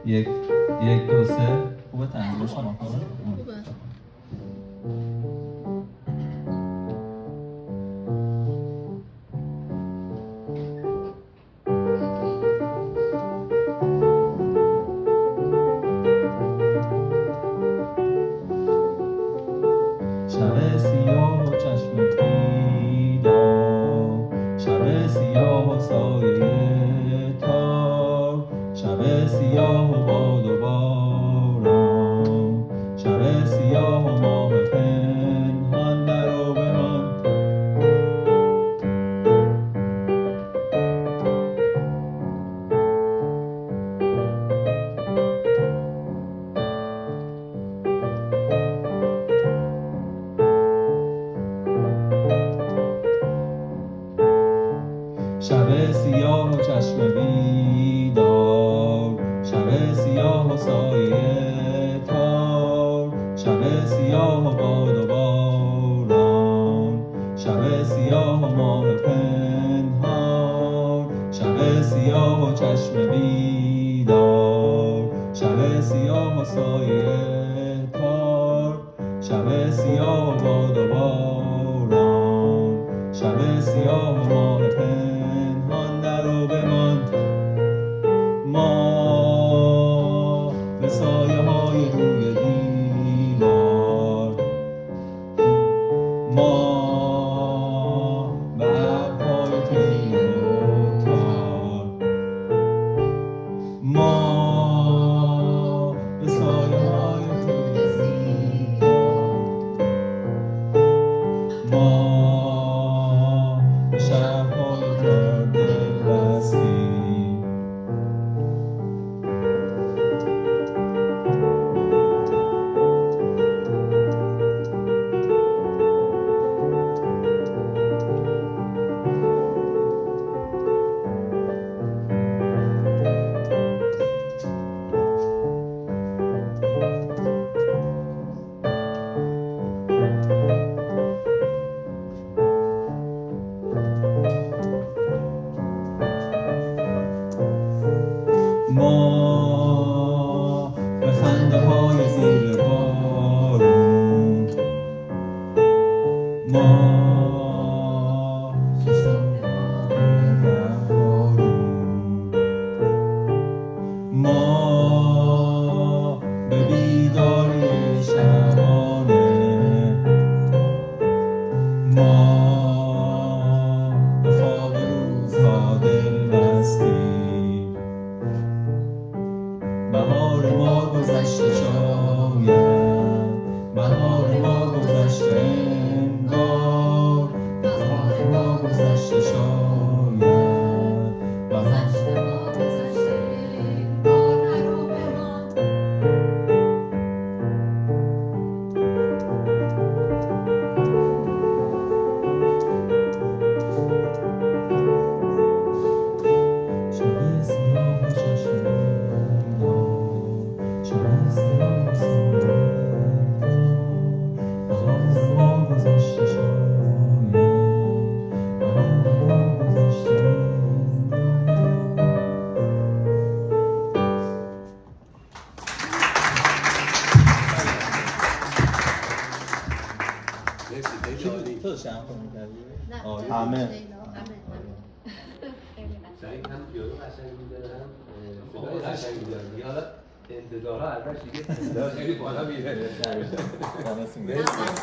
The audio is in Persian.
1 2 3 خوبه تنظیم شما خوبه؟ شب سیاه و چشم بیدار، شب سیاه و سایه تار، شب سیاه و باد و باران، شب سیاه و ماه پنهان درو بمان. شب سیاه و چشم بیدار، شب سیاه و سایه تار، شب سیاه و باد و باران، شب سیاه و ماه پنهان، شب سیاه و چشم بیدار، شب سیاه و سایه تار، شب سیاه و باد و باران، شب سیاه و ماه پنهان درو بمان. ما به سایه های روی دیوار، ما به ابرهای طی و تار، ما به سایه های روی دیوار، ما به شب‌های تار دل بستیم. ما به خنده های زیر بارون، ما به صبح‌های بهارون، ما به بیداری شبانه، ما به خواب روزها دل بستیم. بهار ما گذشته شاید، بهار ما گذشته انگار، بهار ما گذشته شاید، بهار ما گذشته انگار درو بمان. شب سیاه و چشم بیدار، شب سیاه و سایه تار، بهار ما گذشته شاید، بهار ما گذشته مرسی، خیلی عالی. تو شم کنی کردی؟ همه سعید هم پیانو قشنگ می‌زنه، هم صدای قشنگ می‌زنه. حالا انتظارها ازش دیگه خیلی بالا میره.